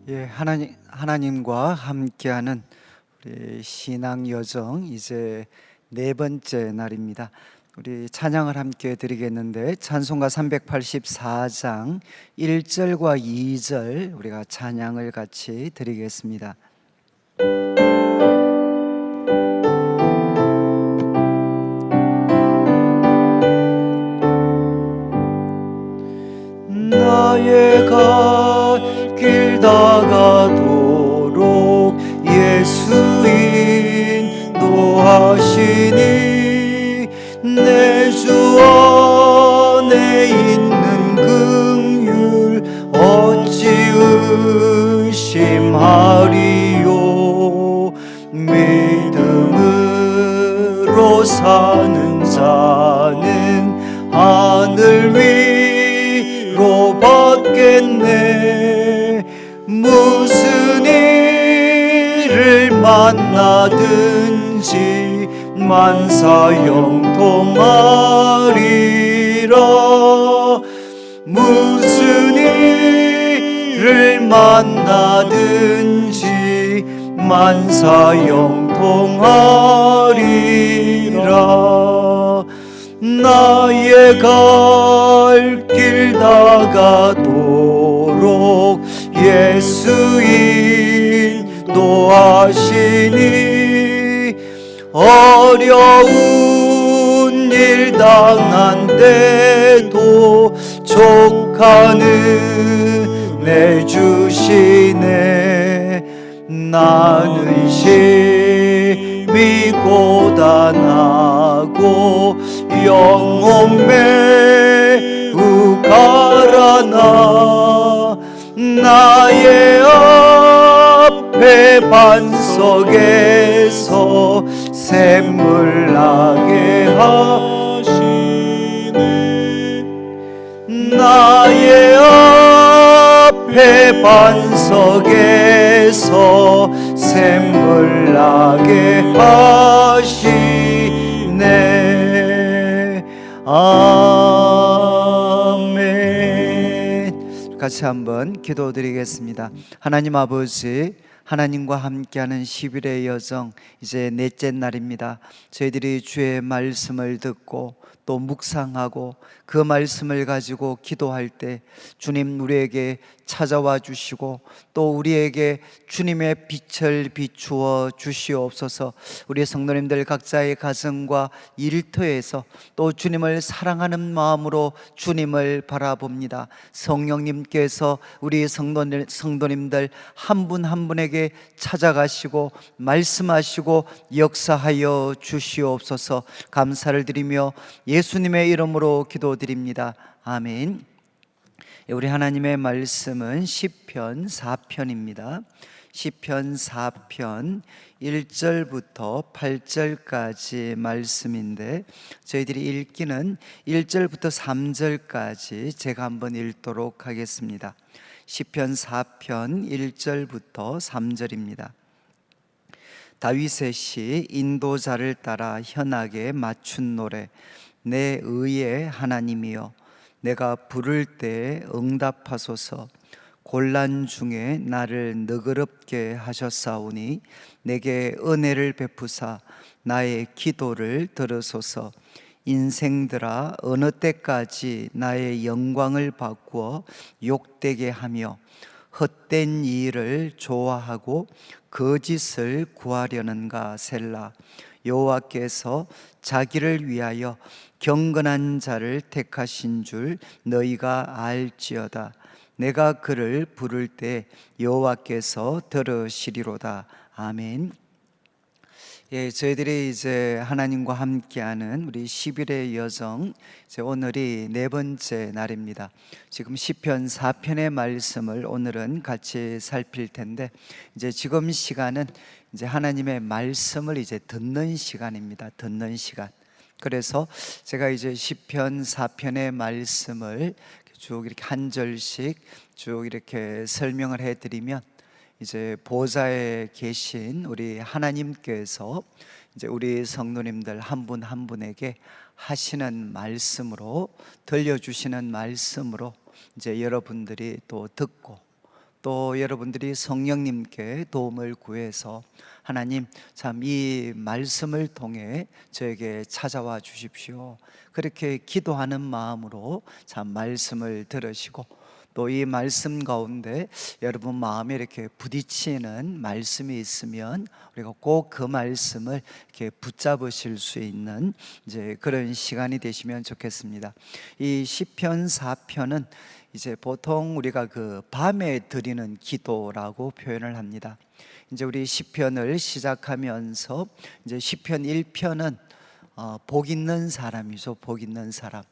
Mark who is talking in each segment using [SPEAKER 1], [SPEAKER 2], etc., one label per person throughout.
[SPEAKER 1] 하나님과 함께하는 우리 신앙 여정 이제 네 번째 날입니다. 우리 찬양을 함께 드리겠는데 찬송가 384장 1절과 2절 우리가 찬양을 같이 드리겠습니다. 나의 갈 길 다가도록 예수 인도하시니 내 주 안에 있는 긍휼 어찌 의심하리요. 믿음으로 사는 자는 하늘 위로 받겠네. 무슨 일을 만나든지 만사형통하리라. 무슨 일을 만나든지 만사형통하리라. 나의 갈 길 다가도록 예수 인도하시니 어려운 일 당한데도 족하는 내 주시네. 나는 심히 고단하고 영혼 매우 가라나 나의 앞에 반석에서 샘물 나게 하시네. 나의 앞에 반석에서 샘물 나게 하시네. 아멘. 같이 한번 기도드리겠습니다. 하나님 아버지, 하나님과 함께하는 10일의 여정 이제 넷째 날입니다. 저희들이 주의 말씀을 듣고 또 묵상하고 그 말씀을 가지고 기도할 때 주님 우리에게 찾아와 주시고 또 우리에게 주님의 빛을 비추어 주시옵소서. 우리 성도님들 각자의 가정과 일터에서 또 주님을 사랑하는 마음으로 주님을 바라봅니다. 성령님께서 우리 성도님들 한 분 한 분에게 찾아가시고 말씀하시고 역사하여 주시옵소서. 감사를 드리며 예수님의 이름으로 기도드립니다. 아멘. 우리 하나님의 말씀은 시편 4편입니다. 시편 4편 1절부터 8절까지 말씀인데 저희들이 읽기는 1절부터 3절까지 제가 한번 읽도록 하겠습니다. 시편 4편 1절부터 3절입니다. 다윗의 시 인도자를 따라 현악에 맞춘 노래. 내 의의 하나님이여 내가 부를 때 응답하소서. 곤란 중에 나를 너그럽게 하셨사오니 내게 은혜를 베푸사 나의 기도를 들으소서. 인생들아 어느 때까지 나의 영광을 바꾸어 욕되게 하며 헛된 일을 좋아하고 거짓을 구하려는가. 셀라. 여호와께서 자기를 위하여 경건한 자를 택하신 줄 너희가 알지어다. 내가 그를 부를 때 여호와께서 들으시리로다. 아멘. 저희들이 이제 하나님과 함께하는 우리 10일의 여정 이제 오늘이 네 번째 날입니다. 지금 시편 4편의 말씀을 오늘은 같이 살필 텐데 이제 지금 시간은 이제 하나님의 말씀을 이제 듣는 시간입니다. 듣는 시간. 그래서 제가 이제 시편 4편의 말씀을 쭉 이렇게 한 절씩 쭉 이렇게 설명을 해드리면 이제 보좌에 계신 우리 하나님께서 이제 우리 성도님들 한 분 한 분에게 하시는 말씀으로 들려주시는 말씀으로 이제 여러분들이 또 듣고 또 여러분들이 성령님께 도움을 구해서 하나님 참 이 말씀을 통해 저에게 찾아와 주십시오. 그렇게 기도하는 마음으로 참 말씀을 들으시고 또 이 말씀 가운데 여러분 마음에 이렇게 부딪히는 말씀이 있으면 우리가 꼭 그 말씀을 이렇게 붙잡으실 수 있는 이제 그런 시간이 되시면 좋겠습니다. 이 시편 4편은 이제 보통 우리가 그 밤에 드리는 기도라고 표현을 합니다. 이제 우리 시편을 시작하면서 이제 시편 1편은 복 있는 사람이죠. 복 있는 사람.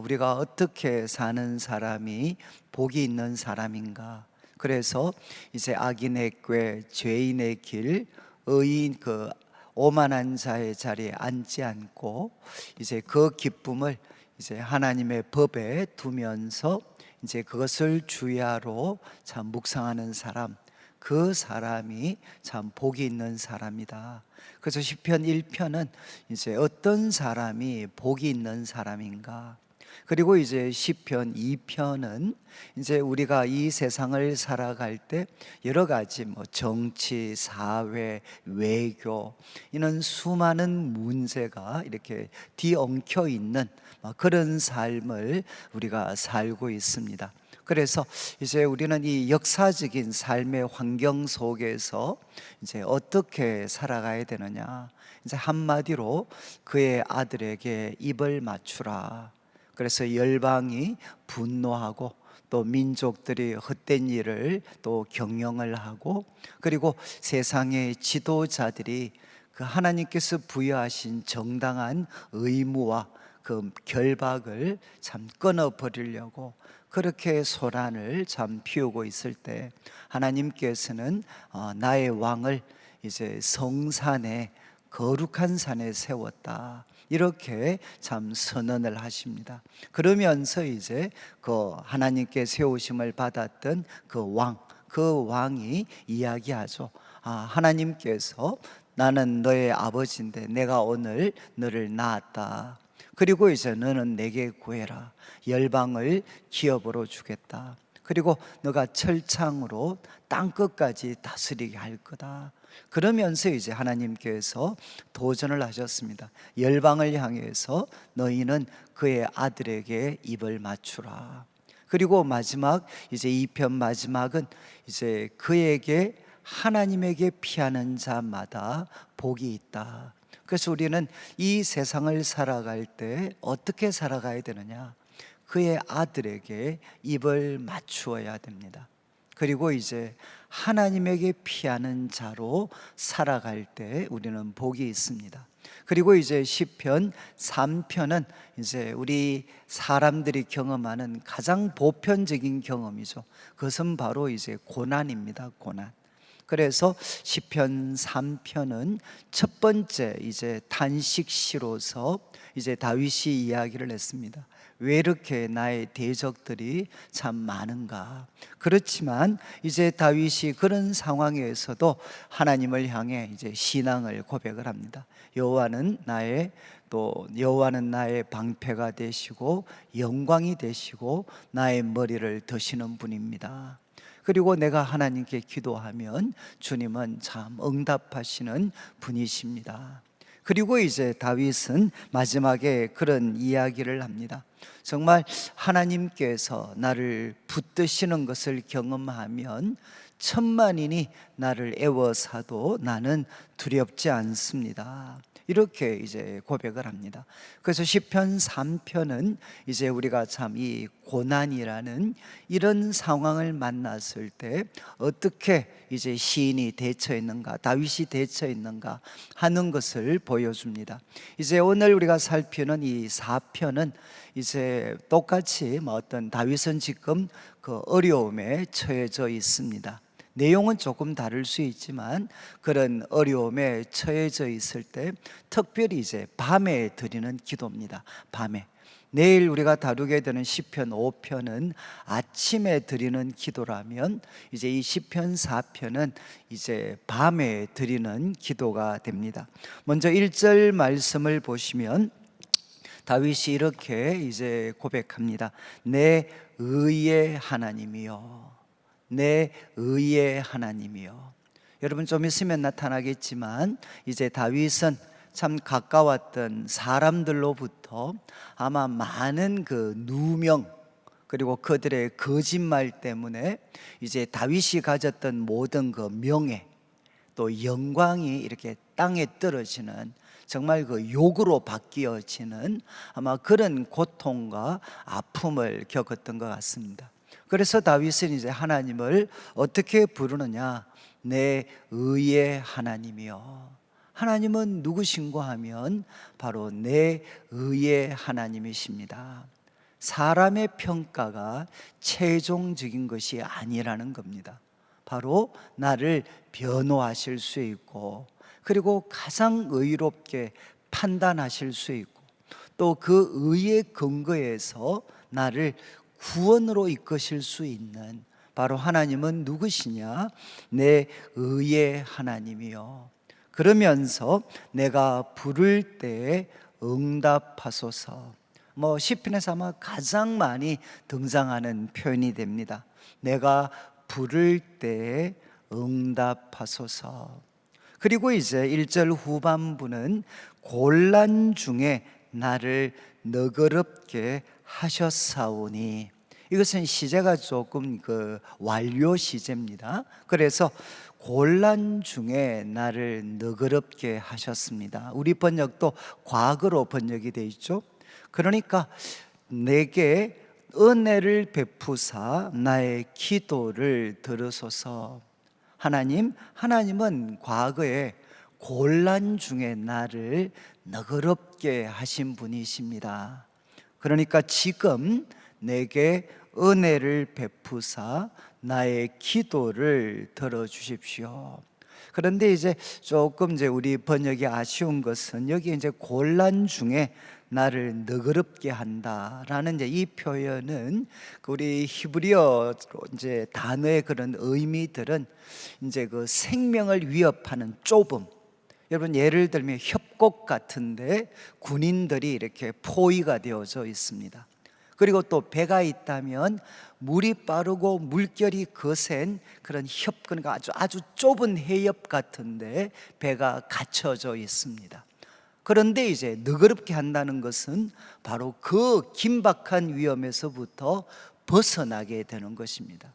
[SPEAKER 1] 우리가 어떻게 사는 사람이 복이 있는 사람인가? 그래서 이제 악인의 꾀, 죄인의 길, 의인 그 오만한 자의 자리에 앉지 않고 이제 그 기쁨을 이제 하나님의 법에 두면서 이제 그것을 주야로 참 묵상하는 사람, 그 사람이 참 복이 있는 사람이다. 그래서 시편 1편은 이제 어떤 사람이 복이 있는 사람인가? 그리고 이제 시편 2편은 이제 우리가 이 세상을 살아갈 때 여러 가지 뭐 정치, 사회, 외교 이런 수많은 문제가 이렇게 뒤엉켜 있는 그런 삶을 우리가 살고 있습니다. 그래서 이제 우리는 이 역사적인 삶의 환경 속에서 이제 어떻게 살아가야 되느냐? 이제 한마디로 그의 아들에게 입을 맞추라. 그래서 열방이 분노하고 또 민족들이 헛된 일을 또 경영을 하고 그리고 세상의 지도자들이 그 하나님께서 부여하신 정당한 의무와 그 결박을 참 끊어버리려고 그렇게 소란을 참 피우고 있을 때 하나님께서는 나의 왕을 이제 성산에 거룩한 산에 세웠다. 이렇게 참 선언을 하십니다. 그러면서 이제 그 하나님께 세우심을 받았던 그 왕이 이야기하죠. 하나님께서 나는 너의 아버지인데 내가 오늘 너를 낳았다. 그리고 이제 너는 내게 구해라. 열방을 기업으로 주겠다. 그리고 너가 철창으로 땅 끝까지 다스리게 할 거다. 그러면서 이제 하나님께서 도전을 하셨습니다. 열방을 향해서 너희는 그의 아들에게 입을 맞추라. 그리고 마지막 이제 2편 마지막은 이제 그에게 하나님에게 피하는 자마다 복이 있다. 그래서 우리는 이 세상을 살아갈 때 어떻게 살아가야 되느냐? 그의 아들에게 입을 맞추어야 됩니다. 그리고 이제 하나님에게 피하는 자로 살아갈 때 우리는 복이 있습니다. 그리고 이제 시편 3편은 이제 우리 사람들이 경험하는 가장 보편적인 경험이죠. 그것은 바로 이제 고난입니다. 고난. 그래서 시편 3편은 첫 번째 이제 탄식시로서 이제 다윗이 이야기를 했습니다. 왜 이렇게 나의 대적들이 참 많은가? 그렇지만 이제 다윗이 그런 상황에서도 하나님을 향해 이제 신앙을 고백을 합니다. 여호와는 나의 방패가 되시고 영광이 되시고 나의 머리를 드시는 분입니다. 그리고 내가 하나님께 기도하면 주님은 참 응답하시는 분이십니다. 그리고 이제 다윗은 마지막에 그런 이야기를 합니다. 정말 하나님께서 나를 붙드시는 것을 경험하면 천만인이 나를 애워사도 나는 두렵지 않습니다. 이렇게 이제 고백을 합니다. 그래서 시편 3편은 이제 우리가 참 이 고난이라는 이런 상황을 만났을 때 어떻게 이제 시인이 대처했는가, 다윗이 대처했는가 하는 것을 보여줍니다. 이제 오늘 우리가 살피는 이 4편은 이제 똑같이 어떤 다윗은 지금 그 어려움에 처해져 있습니다. 내용은 조금 다를 수 있지만 그런 어려움에 처해져 있을 때 특별히 이제 밤에 드리는 기도입니다. 밤에. 내일 우리가 다루게 되는 시편 5편은 아침에 드리는 기도라면 이제 이 시편 4편은 이제 밤에 드리는 기도가 됩니다. 먼저 1절 말씀을 보시면 다윗이 이렇게 이제 고백합니다. 내 의의 하나님이여. 내 의의 하나님이요. 여러분 좀 있으면 나타나겠지만 이제 다윗은 참 가까웠던 사람들로부터 아마 많은 그 누명 그리고 그들의 거짓말 때문에 이제 다윗이 가졌던 모든 그 명예 또 영광이 이렇게 땅에 떨어지는 정말 그 욕으로 바뀌어지는 아마 그런 고통과 아픔을 겪었던 것 같습니다. 그래서 다윗은 이제 하나님을 어떻게 부르느냐? 내 의의 하나님이요. 하나님은 누구신가 하면 바로 내 의의 하나님이십니다. 사람의 평가가 최종적인 것이 아니라는 겁니다. 바로 나를 변호하실 수 있고 그리고 가장 의롭게 판단하실 수 있고 또 그 의의 근거에서 나를 구원으로 이끄실 수 있는 바로 하나님은 누구시냐? 내 의의 하나님이요. 그러면서 내가 부를 때에 응답하소서. 시편에서 아마 가장 많이 등장하는 표현이 됩니다. 내가 부를 때에 응답하소서. 그리고 이제 1절 후반부는 곤란 중에 나를 너그럽게 하셨사오니, 이것은 시제가 조금 완료 시제입니다. 그래서 곤란 중에 나를 너그럽게 하셨습니다. 우리 번역도 과거로 번역이 되어 있죠. 그러니까 내게 은혜를 베푸사 나의 기도를 들으소서. 하나님은 과거에 곤란 중에 나를 너그럽게 하신 분이십니다. 그러니까 지금 내게 은혜를 베푸사 나의 기도를 들어주십시오. 그런데 이제 조금 우리 번역이 아쉬운 것은 여기 이제 곤란 중에 나를 너그럽게 한다라는 이 표현은 우리 히브리어 이제 단어의 그런 의미들은 이제 그 생명을 위협하는 좁음. 여러분 예를 들면 협곡 같은데 군인들이 이렇게 포위가 되어져 있습니다. 그리고 또 배가 있다면 물이 빠르고 물결이 거센 그런 그러니까 아주 좁은 해협 같은데 배가 갇혀져 있습니다. 그런데 이제 너그럽게 한다는 것은 바로 그 긴박한 위험에서부터 벗어나게 되는 것입니다.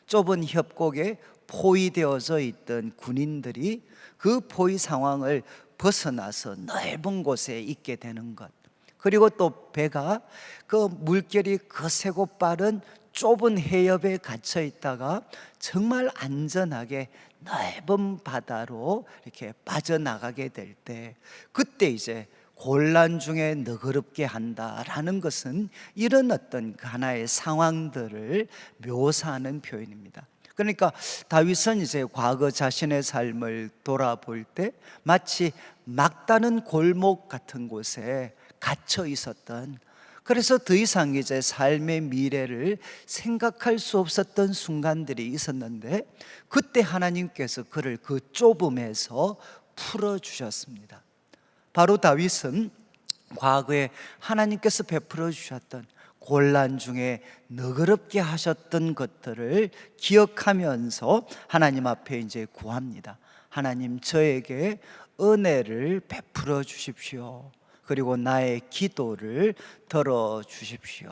[SPEAKER 1] 좁은 협곡에 포위되어져 있던 군인들이 그 포위 상황을 벗어나서 넓은 곳에 있게 되는 것, 그리고 또 배가 그 물결이 거세고 빠른 좁은 해협에 갇혀 있다가 정말 안전하게 넓은 바다로 이렇게 빠져나가게 될 때, 그때 이제 곤란 중에 너그럽게 한다라는 것은 이런 어떤 하나의 상황들을 묘사하는 표현입니다. 그러니까 다윗은 이제 과거 자신의 삶을 돌아볼 때 마치 막다른 골목 같은 곳에 갇혀 있었던, 그래서 더 이상 이제 삶의 미래를 생각할 수 없었던 순간들이 있었는데 그때 하나님께서 그를 그 좁음에서 풀어주셨습니다. 바로 다윗은 과거에 하나님께서 베풀어 주셨던 곤란 중에 너그럽게 하셨던 것들을 기억하면서 하나님 앞에 이제 구합니다. 하나님, 저에게 은혜를 베풀어 주십시오. 그리고 나의 기도를 들어 주십시오.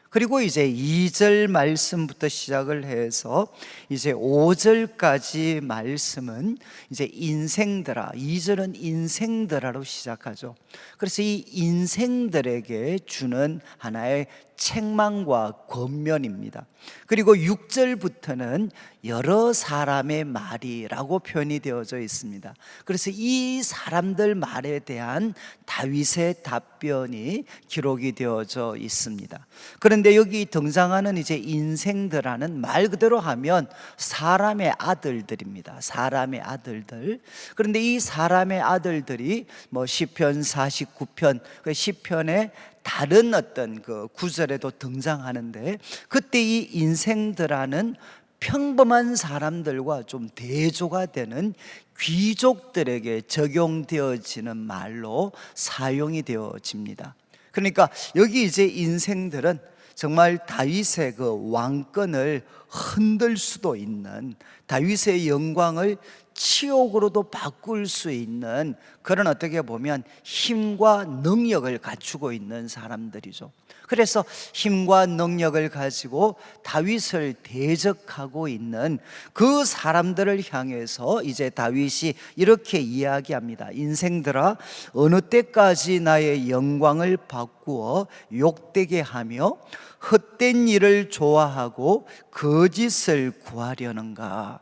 [SPEAKER 1] 그리고 이제 2절 말씀부터 시작을 해서 이제 5절까지 말씀은 이제 인생들아, 2절은 인생들아로 시작하죠. 그래서 이 인생들에게 주는 하나의 책망과 권면입니다. 그리고 6절부터는 여러 사람의 말이라고 표현이 되어져 있습니다. 그래서 이 사람들 말에 대한 다윗의 답변이 기록이 되어져 있습니다. 그런데 여기 등장하는 이제 인생들하는 말 그대로 하면 사람의 아들들입니다. 사람의 아들들. 그런데 이 사람의 아들들이 시편 49편, 시편의 다른 어떤 그 구절에도 등장하는데, 그때 이 인생들하는 평범한 사람들과 좀 대조가 되는 귀족들에게 적용되어지는 말로 사용이 되어집니다. 그러니까 여기 이제 인생들은 정말 다윗의 그 왕권을 흔들 수도 있는, 다윗의 영광을 치욕으로도 바꿀 수 있는 그런, 어떻게 보면 힘과 능력을 갖추고 있는 사람들이죠. 그래서 힘과 능력을 가지고 다윗을 대적하고 있는 그 사람들을 향해서 이제 다윗이 이렇게 이야기합니다. 인생들아, 어느 때까지 나의 영광을 바꾸어 욕되게 하며 헛된 일을 좋아하고 거짓을 구하려는가?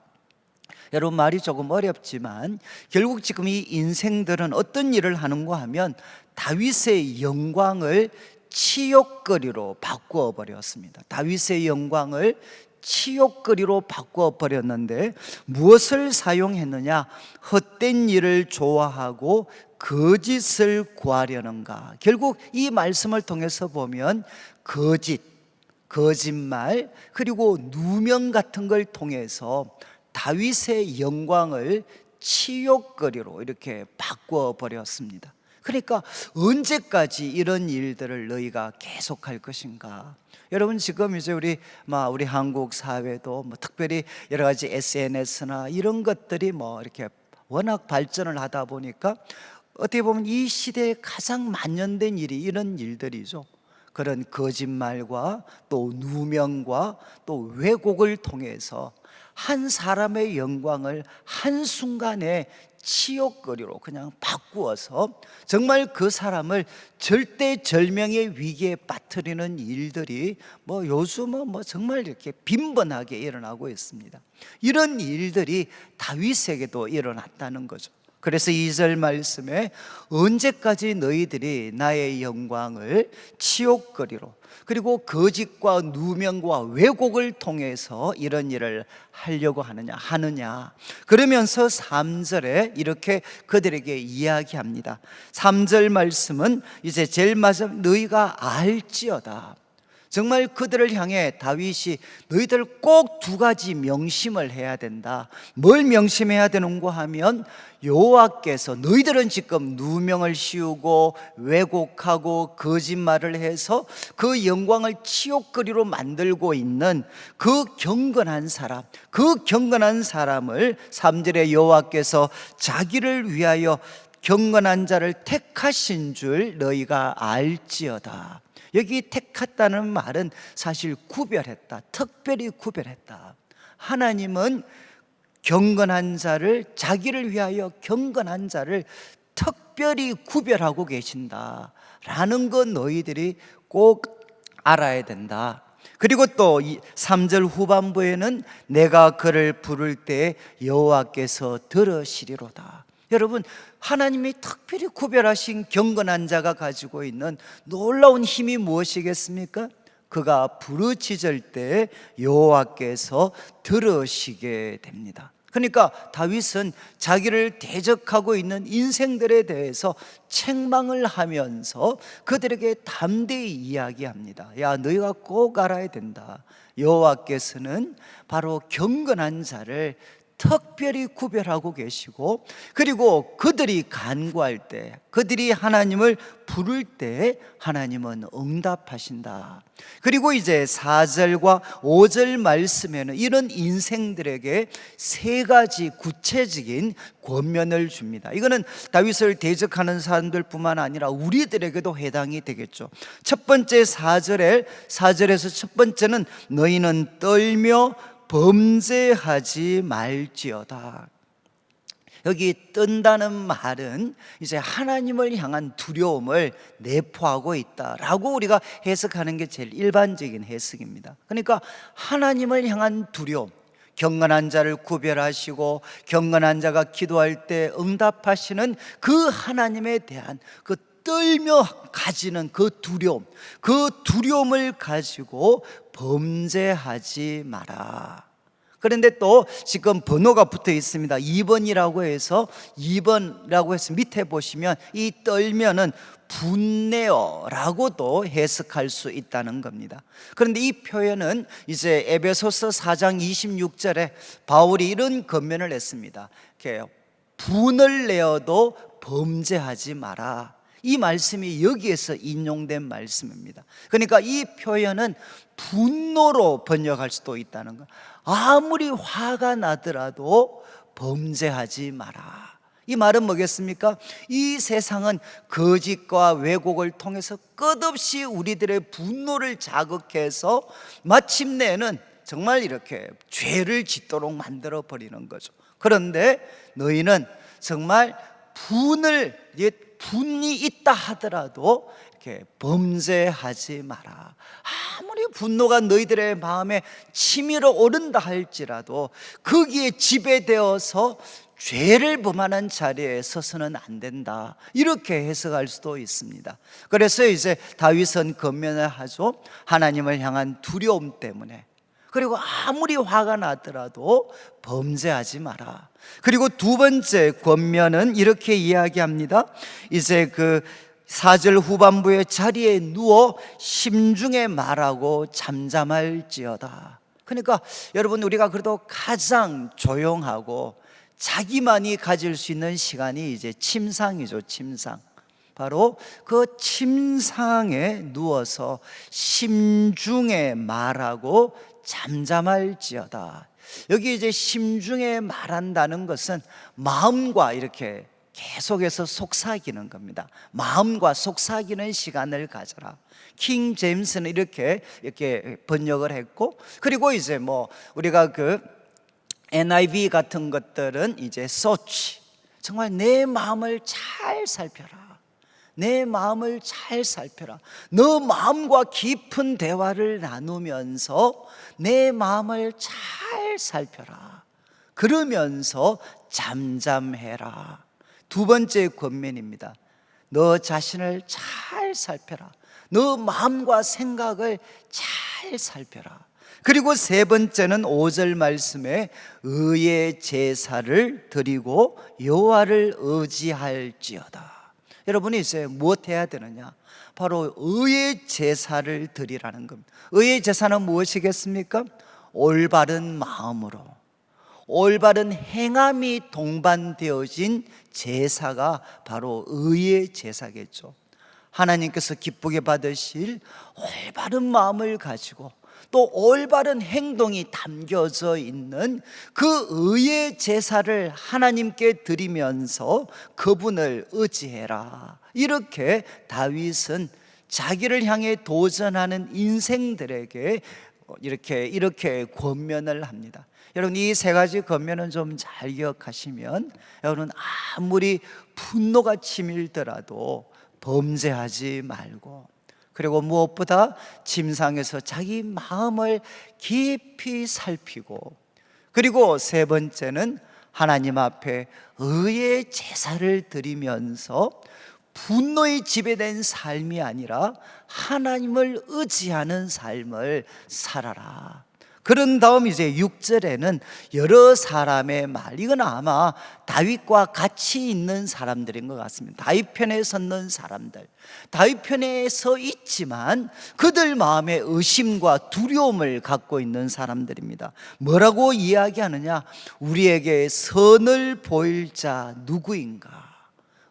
[SPEAKER 1] 여러분, 말이 조금 어렵지만 결국 지금 이 인생들은 어떤 일을 하는가 하면 다윗의 영광을 치욕거리로 바꾸어 버렸습니다. 다윗의 영광을 치욕거리로 바꾸어 버렸는데 무엇을 사용했느냐? 헛된 일을 좋아하고 거짓을 구하려는가? 결국 이 말씀을 통해서 보면 거짓, 거짓말, 그리고 누명 같은 걸 통해서 다윗의 영광을 치욕거리로 이렇게 바꾸어 버렸습니다. 그러니까 언제까지 이런 일들을 너희가 계속할 것인가? 여러분, 지금 이제 우리 한국 사회도 특별히 여러 가지 SNS나 이런 것들이 이렇게 워낙 발전을 하다 보니까 어떻게 보면 이 시대에 가장 만연된 일이 이런 일들이죠. 그런 거짓말과 또 누명과 또 왜곡을 통해서 한 사람의 영광을 한순간에 치욕거리로 그냥 바꾸어서 정말 그 사람을 절대절명의 위기에 빠뜨리는 일들이 요즘은 정말 이렇게 빈번하게 일어나고 있습니다. 이런 일들이 다윗에게도 일어났다는 거죠. 그래서 2절 말씀에 언제까지 너희들이 나의 영광을 치욕거리로, 그리고 거짓과 누명과 왜곡을 통해서 이런 일을 하려고 하느냐. 그러면서 3절에 이렇게 그들에게 이야기합니다. 3절 말씀은 이제 제일 마지막, 너희가 알지어다. 정말 그들을 향해 다윗이 너희들 꼭 2가지 명심을 해야 된다. 뭘 명심해야 되는가 하면 여호와께서, 너희들은 지금 누명을 씌우고 왜곡하고 거짓말을 해서 그 영광을 치욕거리로 만들고 있는 그 경건한 사람, 그 경건한 사람을 3절에 여호와께서 자기를 위하여 경건한 자를 택하신 줄 너희가 알지어다. 여기 택했다는 말은 사실 구별했다, 특별히 구별했다. 하나님은 경건한 자를, 자기를 위하여 경건한 자를 특별히 구별하고 계신다라는 것 너희들이 꼭 알아야 된다. 그리고 또 3절 후반부에는 내가 그를 부를 때 여호와께서 들으시리로다. 여러분, 하나님이 특별히 구별하신 경건한 자가 가지고 있는 놀라운 힘이 무엇이겠습니까? 그가 부르짖을 때 여호와께서 들으시게 됩니다. 그러니까 다윗은 자기를 대적하고 있는 인생들에 대해서 책망을 하면서 그들에게 담대히 이야기합니다. 야, 너희가 꼭 알아야 된다. 여호와께서는 바로 경건한 자를 특별히 구별하고 계시고, 그리고 그들이 간구할 때, 그들이 하나님을 부를 때 하나님은 응답하신다. 그리고 이제 4절과 5절 말씀에는 이런 인생들에게 3가지 구체적인 권면을 줍니다. 이거는 다윗을 대적하는 사람들뿐만 아니라 우리들에게도 해당이 되겠죠. 첫 번째 4절에서 첫 번째는 너희는 떨며 범죄하지 말지어다. 여기 뜬다는 말은 이제 하나님을 향한 두려움을 내포하고 있다라고 우리가 해석하는 게 제일 일반적인 해석입니다. 그러니까 하나님을 향한 두려움, 경건한 자를 구별하시고 경건한 자가 기도할 때 응답하시는 그 하나님에 대한 그 떨며 가지는 그 두려움을 가지고 범죄하지 마라. 그런데 또 지금 번호가 붙어 있습니다. 2번이라고 해서 밑에 보시면 이 떨면은 분내어라고도 해석할 수 있다는 겁니다. 그런데 이 표현은 이제 에베소서 4장 26절에 바울이 이런 권면을 했습니다. 분을 내어도 범죄하지 마라. 이 말씀이 여기에서 인용된 말씀입니다. 그러니까 이 표현은 분노로 번역할 수도 있다는 거. 아무리 화가 나더라도 범죄하지 마라. 이 말은 뭐겠습니까? 이 세상은 거짓과 왜곡을 통해서 끝없이 우리들의 분노를 자극해서 마침내는 정말 이렇게 죄를 짓도록 만들어 버리는 거죠. 그런데 너희는 정말 분이 있다 하더라도 이렇게 범죄하지 마라. 아무리 분노가 너희들의 마음에 치밀어 오른다 할지라도 거기에 지배되어서 죄를 범하는 자리에 서서는 안 된다, 이렇게 해석할 수도 있습니다. 그래서 이제 다윗은 권면을 하죠. 하나님을 향한 두려움 때문에. 그리고 아무리 화가 나더라도 범죄하지 마라. 그리고 두 번째 권면은 이렇게 이야기합니다. 이제 그 4절 후반부에 자리에 누워 심중에 말하고 잠잠할지어다. 그러니까 여러분, 우리가 그래도 가장 조용하고 자기만이 가질 수 있는 시간이 이제 침상이죠. 침상. 바로 그 침상에 누워서 심중에 말하고 잠잠할지어다. 여기 이제 심중에 말한다는 것은 마음과 이렇게 계속해서 속삭이는 겁니다. 마음과 속삭이는 시간을 가져라. 킹 제임스는 이렇게 번역을 했고, 그리고 이제 뭐 우리가 그 NIV 같은 것들은 이제 search, 정말 내 마음을 잘 살펴라. 내 마음을 잘 살펴라. 너 마음과 깊은 대화를 나누면서 내 마음을 잘 살펴라. 그러면서 잠잠해라. 두 번째 권면입니다. 너 자신을 잘 살펴라. 너 마음과 생각을 잘 살펴라. 그리고 세 번째는 5절 말씀에 의의 제사를 드리고 여호와를 의지할지어다. 여러분이 이제 무엇 해야 되느냐? 바로 의의 제사를 드리라는 겁니다. 의의 제사는 무엇이겠습니까? 올바른 마음으로, 올바른 행함이 동반되어진 제사가 바로 의의 제사겠죠. 하나님께서 기쁘게 받으실 올바른 마음을 가지고 또 올바른 행동이 담겨져 있는 그 의의 제사를 하나님께 드리면서 그분을 의지해라. 이렇게 다윗은 자기를 향해 도전하는 인생들에게 이렇게 권면을 합니다. 여러분, 이 세 가지 권면은 좀 잘 기억하시면 여러분, 아무리 분노가 치밀더라도 범죄하지 말고, 그리고 무엇보다 침상에서 자기 마음을 깊이 살피고, 그리고 세 번째는 하나님 앞에 의의 제사를 드리면서 분노에 지배된 삶이 아니라 하나님을 의지하는 삶을 살아라. 그런 다음 이제 6절에는 여러 사람의 말, 이건 아마 다윗과 같이 있는 사람들인 것 같습니다. 다윗 편에 섰는 사람들, 다윗 편에 서 있지만 그들 마음에 의심과 두려움을 갖고 있는 사람들입니다. 뭐라고 이야기하느냐? 우리에게 선을 보일 자 누구인가?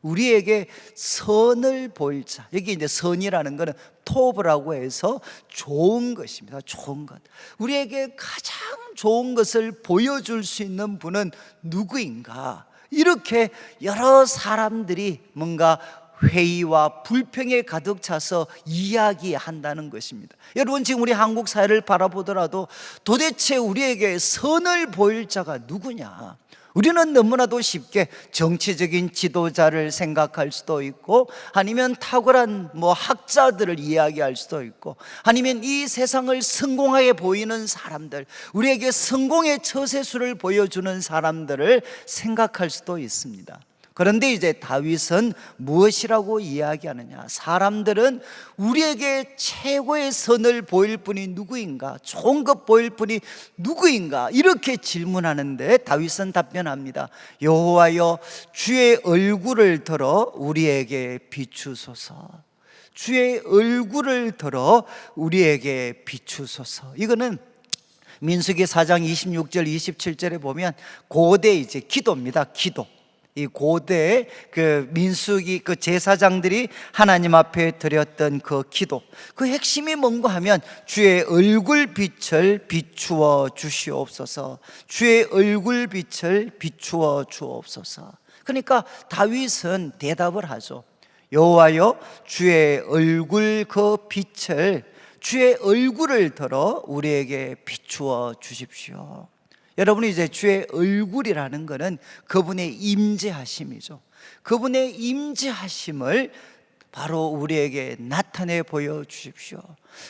[SPEAKER 1] 우리에게 선을 보일 자, 여기 이제 선이라는 것은 톱이라고 해서 좋은 것입니다. 좋은 것, 우리에게 가장 좋은 것을 보여줄 수 있는 분은 누구인가? 이렇게 여러 사람들이 뭔가 회의와 불평에 가득 차서 이야기한다는 것입니다. 여러분, 지금 우리 한국 사회를 바라보더라도 도대체 우리에게 선을 보일 자가 누구냐? 우리는 너무나도 쉽게 정치적인 지도자를 생각할 수도 있고, 아니면 탁월한 학자들을 이야기할 수도 있고, 아니면 이 세상을 성공하게 보이는 사람들, 우리에게 성공의 처세술을 보여주는 사람들을 생각할 수도 있습니다. 그런데 이제 다윗은 무엇이라고 이야기하느냐? 사람들은 우리에게 최고의 선을 보일 분이 누구인가? 좋은 것 보일 분이 누구인가? 이렇게 질문하는데 다윗은 답변합니다. 여호와여, 주의 얼굴을 들어 우리에게 비추소서. 주의 얼굴을 들어 우리에게 비추소서. 이거는 민수기 4장 26절 27절에 보면 고대 이제 기도입니다. 기도. 이 고대 그 민수기 그 제사장들이 하나님 앞에 드렸던 그 기도, 그 핵심이 뭔가 하면 주의 얼굴빛을 비추어 주시옵소서, 주의 얼굴빛을 비추어 주옵소서. 그러니까 다윗은 대답을 하죠. 여호와여, 주의 얼굴 그 빛을, 주의 얼굴을 들어 우리에게 비추어 주십시오. 여러분이 이제 주의 얼굴이라는 것은 그분의 임재하심이죠. 그분의 임재하심을 바로 우리에게 나타내 보여 주십시오.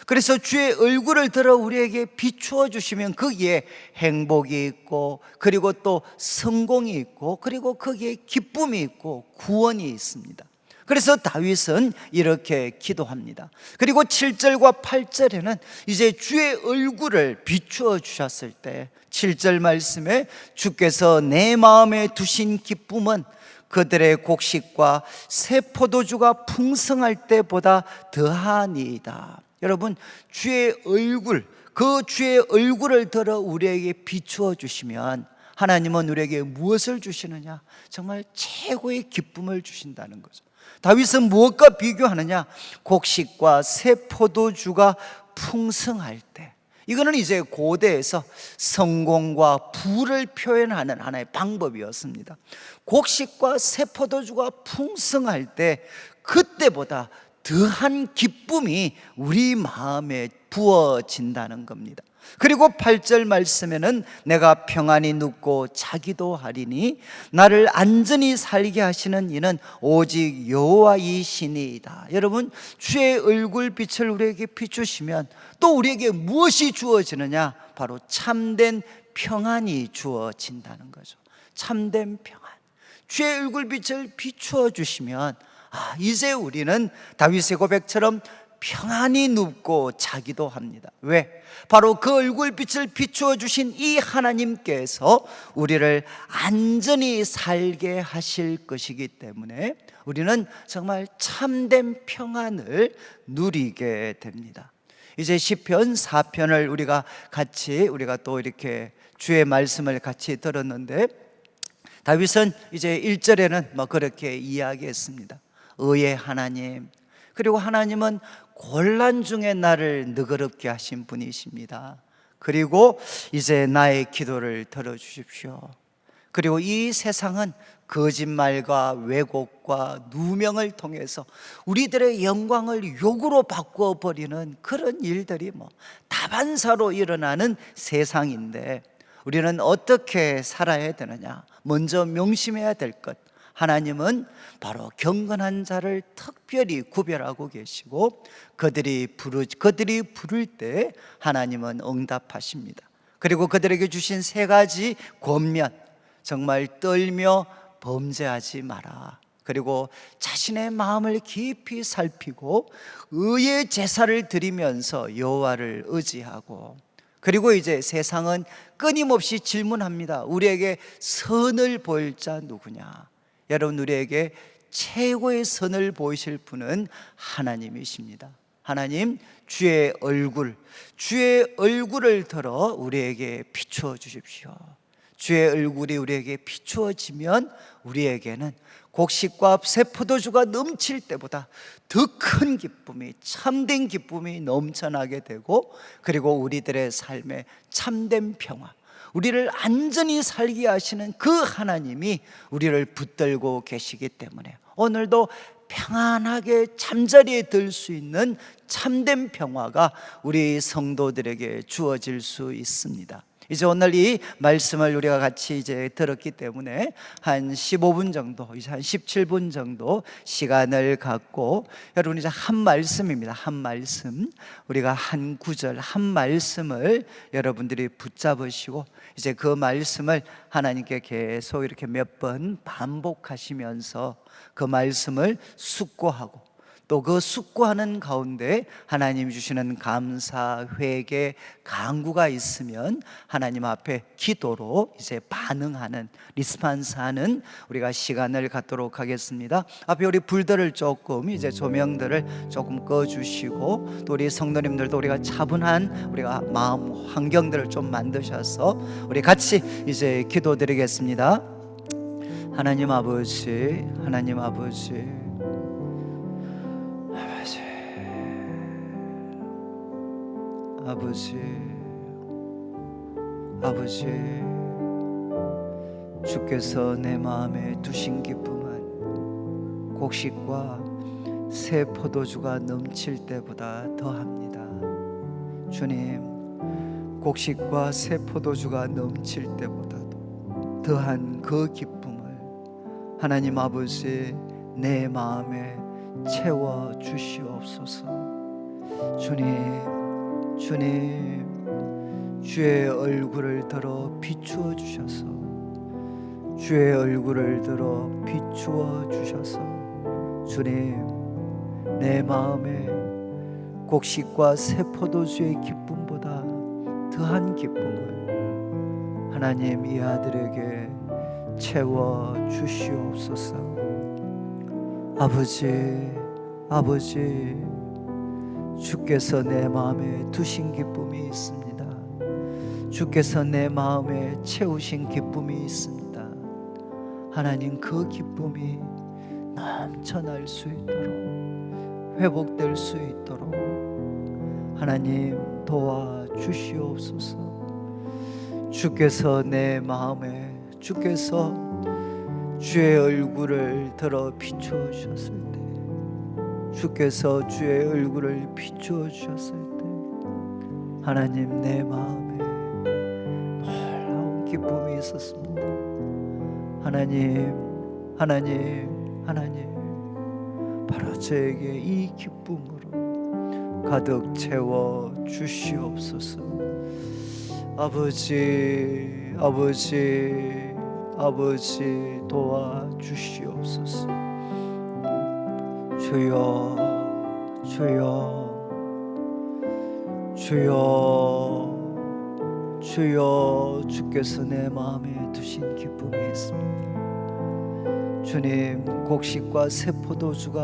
[SPEAKER 1] 그래서 주의 얼굴을 들어 우리에게 비추어 주시면 거기에 행복이 있고, 그리고 또 성공이 있고, 그리고 거기에 기쁨이 있고 구원이 있습니다. 그래서 다윗은 이렇게 기도합니다. 그리고 7절과 8절에는 이제 주의 얼굴을 비추어 주셨을 때 7절 말씀에 주께서 내 마음에 두신 기쁨은 그들의 곡식과 새 포도주가 풍성할 때보다 더하니이다. 여러분, 주의 얼굴, 그 주의 얼굴을 들어 우리에게 비추어 주시면 하나님은 우리에게 무엇을 주시느냐? 정말 최고의 기쁨을 주신다는 거죠. 다윗은 무엇과 비교하느냐? 곡식과 새 포도주가 풍성할 때. 이거는 이제 고대에서 성공과 부를 표현하는 하나의 방법이었습니다. 곡식과 새 포도주가 풍성할 때 그때보다 더한 기쁨이 우리 마음에 부어진다는 겁니다. 그리고 8절 말씀에는 내가 평안히 눕고 자기도 하리니 나를 안전히 살게 하시는 이는 오직 여호와이시니이다. 여러분, 주의 얼굴빛을 우리에게 비추시면 또 우리에게 무엇이 주어지느냐? 바로 참된 평안이 주어진다는 거죠. 참된 평안. 주의 얼굴빛을 비추어 주시면 이제 우리는 다윗의 고백처럼 평안히 눕고 자기도 합니다. 왜? 바로 그 얼굴빛을 비추어 주신 이 하나님께서 우리를 안전히 살게 하실 것이기 때문에 우리는 정말 참된 평안을 누리게 됩니다. 이제 시편 4편을 우리가 또 이렇게 주의 말씀을 같이 들었는데, 다윗은 이제 1절에는 그렇게 이야기했습니다. 의의 하나님, 그리고 하나님은 곤란 중에 나를 너그럽게 하신 분이십니다. 그리고 이제 나의 기도를 들어주십시오. 그리고 이 세상은 거짓말과 왜곡과 누명을 통해서 우리들의 영광을 욕으로 바꿔버리는 그런 일들이 다반사로 일어나는 세상인데, 우리는 어떻게 살아야 되느냐? 먼저 명심해야 될 것, 하나님은 바로 경건한 자를 특별히 구별하고 계시고 그들이 부를 때 하나님은 응답하십니다. 그리고 그들에게 주신 3가지 권면, 정말 떨며 범죄하지 마라, 그리고 자신의 마음을 깊이 살피고 의의 제사를 드리면서 여호와를 의지하고, 그리고 이제 세상은 끊임없이 질문합니다. 우리에게 선을 보일 자 누구냐? 여러분, 우리에게 최고의 선을 보이실 분은 하나님이십니다. 하나님, 주의 얼굴을 들어 우리에게 비추어 주십시오. 주의 얼굴이 우리에게 비추어지면 우리에게는 곡식과 새 포도주가 넘칠 때보다 더 큰 기쁨이, 참된 기쁨이 넘쳐나게 되고, 그리고 우리들의 삶에 참된 평화, 우리를 안전히 살게 하시는 그 하나님이 우리를 붙들고 계시기 때문에 오늘도 평안하게 잠자리에 들 수 있는 참된 평화가 우리 성도들에게 주어질 수 있습니다. 이제 오늘 이 말씀을 우리가 같이 이제 들었기 때문에 한 15분 정도, 이제 한 17분 정도 시간을 갖고 여러분 이제 한 말씀입니다. 한 말씀, 우리가 한 구절, 한 말씀을 여러분들이 붙잡으시고 이제 그 말씀을 하나님께 계속 이렇게 몇 번 반복하시면서 그 말씀을 숙고하고, 또 그 숙고하는 가운데 하나님 주시는 감사, 회개, 간구가 있으면 하나님 앞에 기도로 이제 반응하는, 리스판스하는 우리가 시간을 갖도록 하겠습니다. 앞에 우리 불들을 조금, 이제 조명들을 조금 꺼주시고, 또 우리 성도님들도 우리가 차분한 우리가 마음 환경들을 좀 만드셔서 우리 같이 이제 기도드리겠습니다. 하나님 아버지, 하나님 아버지, 아버지, 아버지, 주께서 내 마음에 두신 기쁨은 곡식과 새 포도주가 넘칠 때보다 더합니다. 주님, 곡식과 새 포도주가 넘칠 때보다도 더한 그 기쁨을 하나님 아버지 내 마음에 채워 주시옵소서. 주님, 주님, 주의 얼굴을 들어 비추어 주셔서, 주의 얼굴을 들어 비추어 주셔서, 주님, 내 마음에 곡식과 새 포도주의 기쁨보다 더한 기쁨을 하나님 이 아들에게 채워 주시옵소서. 아버지, 아버지, 주께서 내 마음에 두신 기쁨이 있습니다. 주께서 내 마음에 채우신 기쁨이 있습니다. 하나님, 그 기쁨이 넘쳐날 수 있도록, 회복될 수 있도록 하나님 도와주시옵소서. 주께서 내 마음에, 주께서 주의 얼굴을 들어 비추어 주셨을 때, 주께서 주의 얼굴을 비추어 주셨을 때 하나님 내 마음에 놀라운 기쁨이 있었습니다. 하나님, 하나님, 하나님, 바로 저에게 이 기쁨으로 가득 채워 주시옵소서. 아버지, 아버지, 아버지 도와주시옵소서. 주여, 주여, 주여, 주여, 주께서 내 마음에 두신 기쁨이 있습니다. 주님, 곡식과 새 포도주가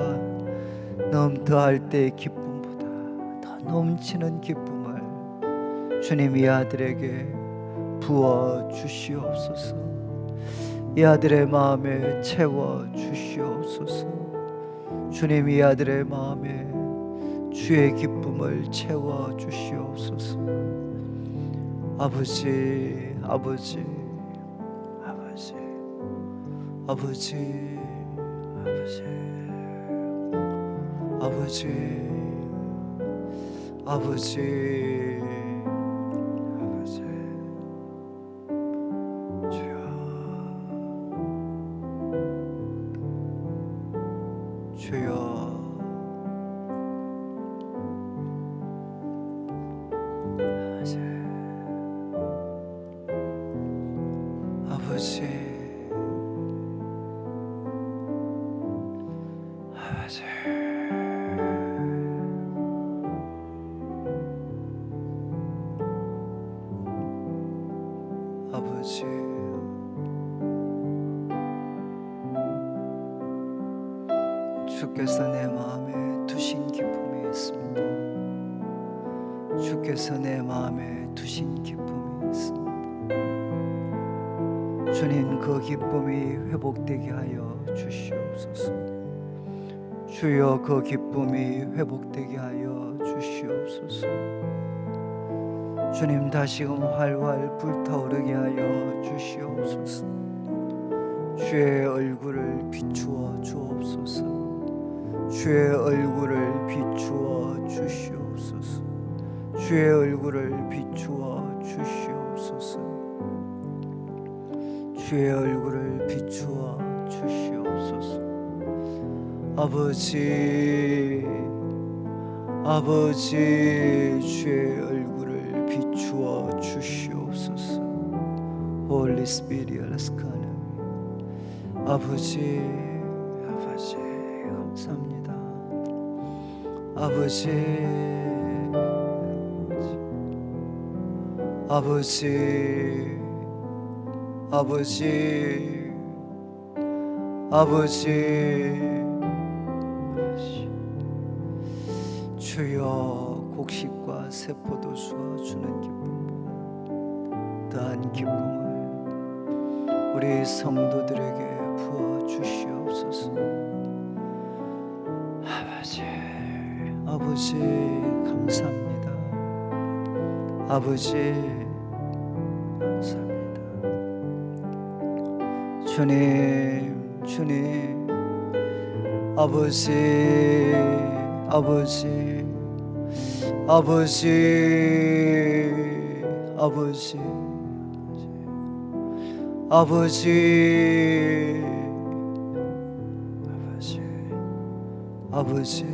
[SPEAKER 1] 더할 때의 기쁨보다 더 넘치는 기쁨을 주님 이 아들에게 부어 주시옵소서. 이 아들의 마음에 채워 주시옵소서. 주님, 이 아들의 마음에 주의 기쁨을 채워 주시옵소서. 아버지, 아버지, 아버지, 아버지, 아버지, 아버지, 아버지, 아버지, 주여, 주여, 아버지, 아버지, 아버지, 주께서 내 마음에 두신 기쁨이 있습니다. 주께서 내 마음에 두신 기쁨이 있습니다. 주님, 그 기쁨이 회복되게 하여 주시옵소서. 주여, 그 기쁨이 회복되게 하여 주시옵소서. 주님, 다시금 활활 불타오르게 하여 주시옵소서. 주의 얼굴을 비추어 주옵소서. 주의 얼굴을 비추어 주시옵소서. 주의 얼굴을 비추어 주시옵소서. 주의 얼굴을 비추어 주시옵소서. 아버지, 아버지, 주의 얼굴을 비추어 주시옵소서. Holy Spirit, let's come. 아버지, 아버지, 감사합니다. 아버지, 아버지, 아버지, 아버지, 주여, 곡식과 새 포도주와 주는 기쁨보다 더한 기쁨을 우리 성도들에게 부어 주시옵소서. 아버지 감사합니다. 아버지 감사합니다. 주님 아버지 아버지 아버지 아버지 아버지 아버지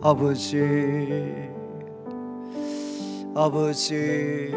[SPEAKER 1] 아버지 아버지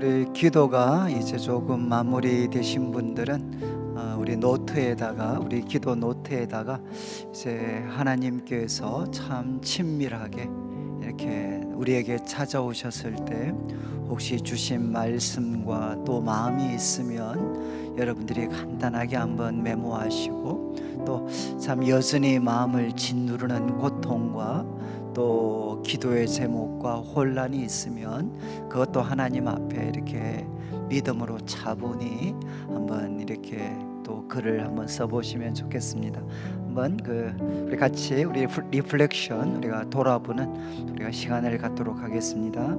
[SPEAKER 1] 우리 기도가 이제 조금 마무리되신 분들은 우리 노트에다가, 우리 기도 노트에다가 이제 하나님께서 참 친밀하게 이렇게 우리에게 찾아오셨을 때 혹시 주신 말씀과 또 마음이 있으면 여러분들이 간단하게 한번 메모하시고, 또 참 여전히 마음을 짓누르는 고통과 또 기도의 제목과 혼란이 있으면 그것도 하나님 앞에 이렇게 믿음으로 차분히 한번 이렇게 또 글을 한번 써보시면 좋겠습니다. 한번 우리 같이 우리 리플렉션, 우리가 돌아보는 우리가 시간을 갖도록 하겠습니다.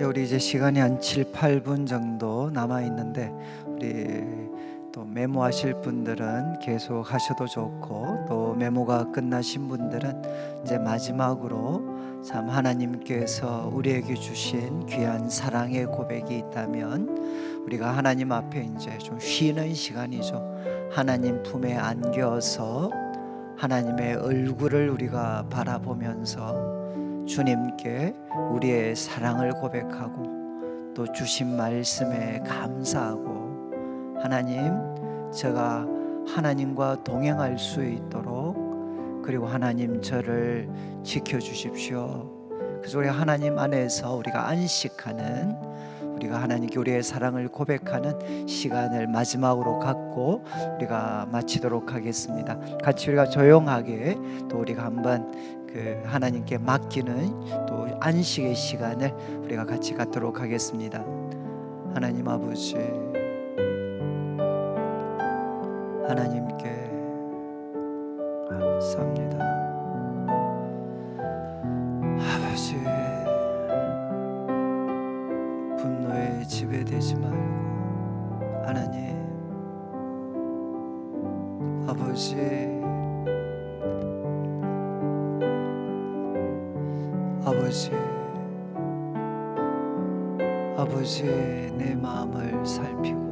[SPEAKER 1] 우리 이제 시간이 한 7, 8분 정도 남아 있는데 우리 또 메모하실 분들은 계속 하셔도 좋고, 또 메모가 끝나신 분들은 이제 마지막으로 참 하나님께서 우리에게 주신 귀한 사랑의 고백이 있다면 우리가 하나님 앞에 이제 좀 쉬는 시간이죠. 하나님 품에 안겨서 하나님의 얼굴을 우리가 바라보면서 주님께 우리의 사랑을 고백하고 또 주신 말씀에 감사하고, 하나님, 제가 하나님과 동행할 수 있도록, 그리고 하나님 저를 지켜주십시오. 그래서 우리 하나님 안에서 우리가 안식하는, 우리가 하나님께 우리의 사랑을 고백하는 시간을 마지막으로 갖고 우리가 마치도록 하겠습니다. 같이 우리가 조용하게 또 우리가 한번 그 하나님께 맡기는 또 안식의 시간을 우리가 같이 갖도록 하겠습니다. 하나님 아버지, 하나님께 감사합니다. 아버지, 분노에 지배되지 말고, 하나님 아버지, 아버지의 내 마음을 살피고,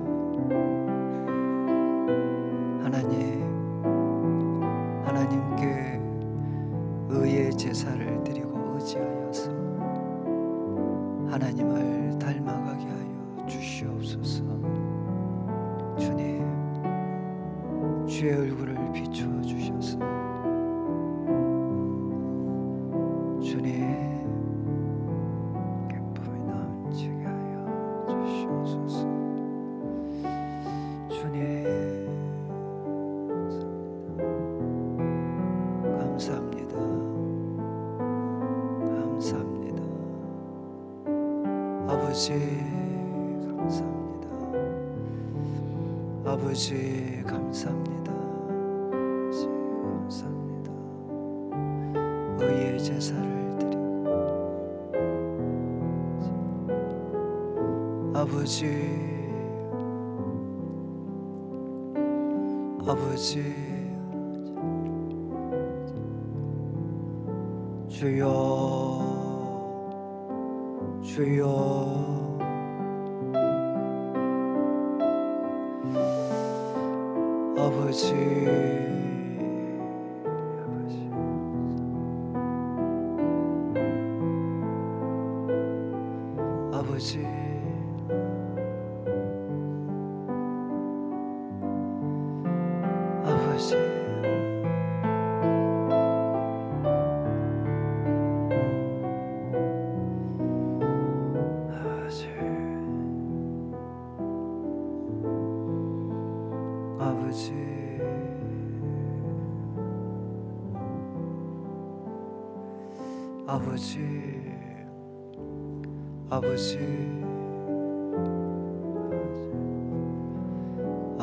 [SPEAKER 1] 하나님께 의의 제사를 드리고 의지하여서 하나님을 닮아가게 하여 주시옵소서. 주님, 주의 얼굴을 비추어 주셔서 주님 기쁨이 넘치게 하여 주시옵소서. 주님 감사합니다. 감사합니다. 아버지 감사합니다. 아버지 감사합니다. 아버지 감사합니다. 의의 제사를 드리고, 아버지 주여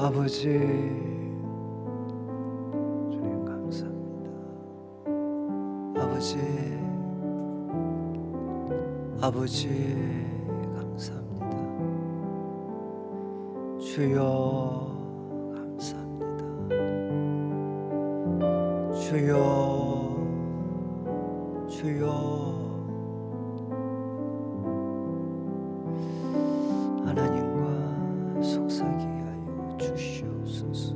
[SPEAKER 1] 아버지 주님 감사합니다. 아버지 감사합니다. 주여 감사합니다. 주여 하나님과 속삭이게 하여 주시옵소서.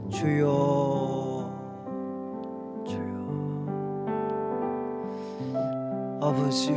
[SPEAKER 1] 주여 아버지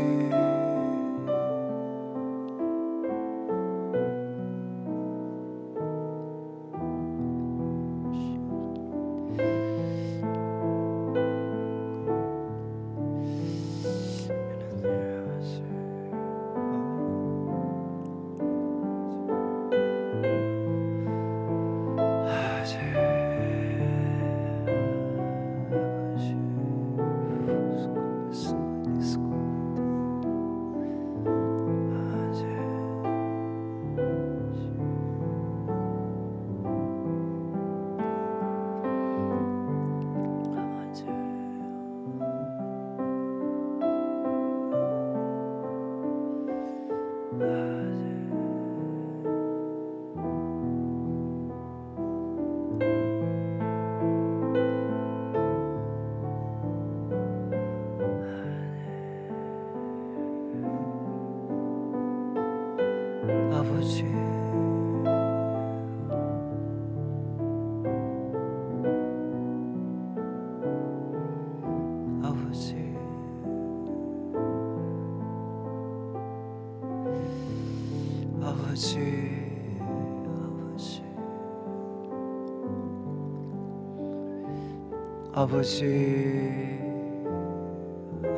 [SPEAKER 1] 아버지,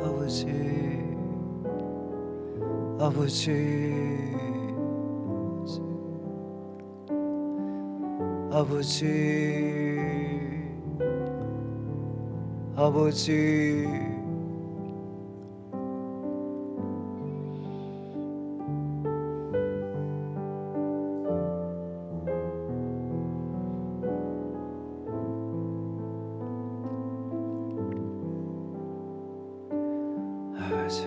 [SPEAKER 1] 아버지, 아버지, 아버지, 아버지. 아버지, 아버지,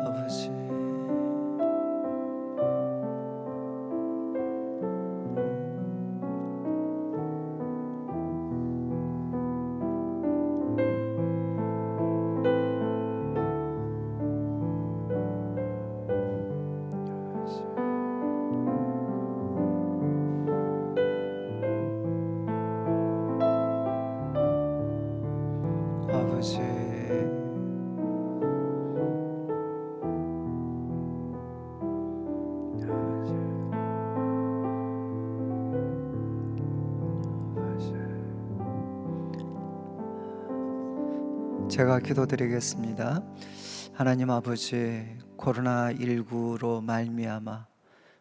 [SPEAKER 1] 아버지, 제가 기도드리겠습니다. 하나님 아버지, 코로나19로 말미암아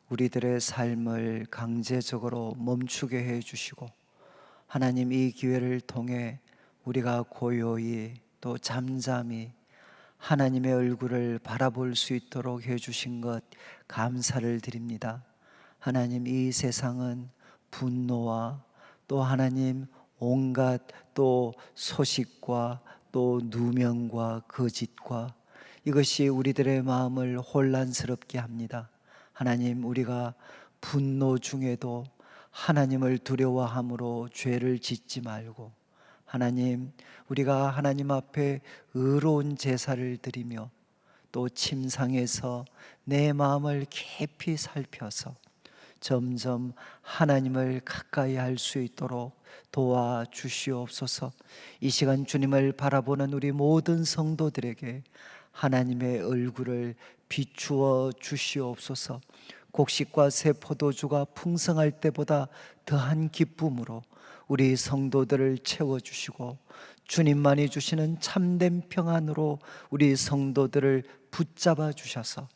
[SPEAKER 1] 우리들의 삶을 강제적으로 멈추게 해 주시고, 하나님 이 기회를 통해 우리가 고요히 또 잠잠히 하나님의 얼굴을 바라볼 수 있도록 해 주신 것 감사를 드립니다. 하나님, 이 세상은 분노와 또 하나님 온갖 또 소식과 또 누명과 거짓과 이것이 우리들의 마음을 혼란스럽게 합니다. 하나님, 우리가 분노 중에도 하나님을 두려워함으로 죄를 짓지 말고, 하나님, 우리가 하나님 앞에 의로운 제사를 드리며 또 침상에서 내 마음을 깊이 살펴서 점점 하나님을 가까이 할 수 있도록 도와주시옵소서. 이 시간 주님을 바라보는 우리 모든 성도들에게 하나님의 얼굴을 비추어 주시옵소서. 곡식과 새 포도주가 풍성할 때보다 더한 기쁨으로 우리 성도들을 채워주시고, 주님만이 주시는 참된 평안으로 우리 성도들을 붙잡아 주셔서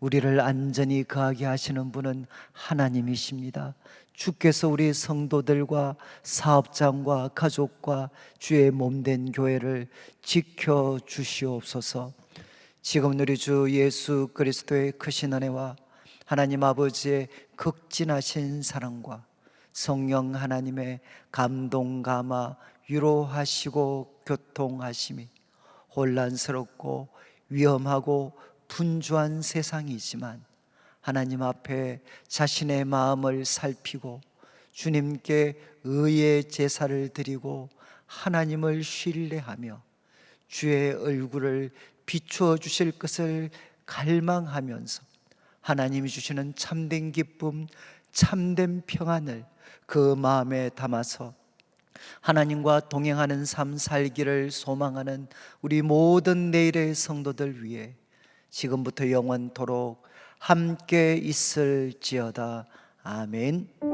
[SPEAKER 1] 우리를 안전히 거하게 하시는 분은 하나님이십니다. 주께서 우리 성도들과 사업장과 가족과 주의 몸된 교회를 지켜 주시옵소서. 지금 우리 주 예수 그리스도의 크신 은혜와 하나님 아버지의 극진하신 사랑과 성령 하나님의 감동 감화 위로하시고 교통하심이 혼란스럽고 위험하고 분주한 세상이지만 하나님 앞에 자신의 마음을 살피고 주님께 의의 제사를 드리고 하나님을 신뢰하며 주의 얼굴을 비추어 주실 것을 갈망하면서 하나님이 주시는 참된 기쁨, 참된 평안을 그 마음에 담아서 하나님과 동행하는 삶 살기를 소망하는 우리 모든 내일의 성도들 위해 지금부터 영원토록 함께 있을지어다. 아멘.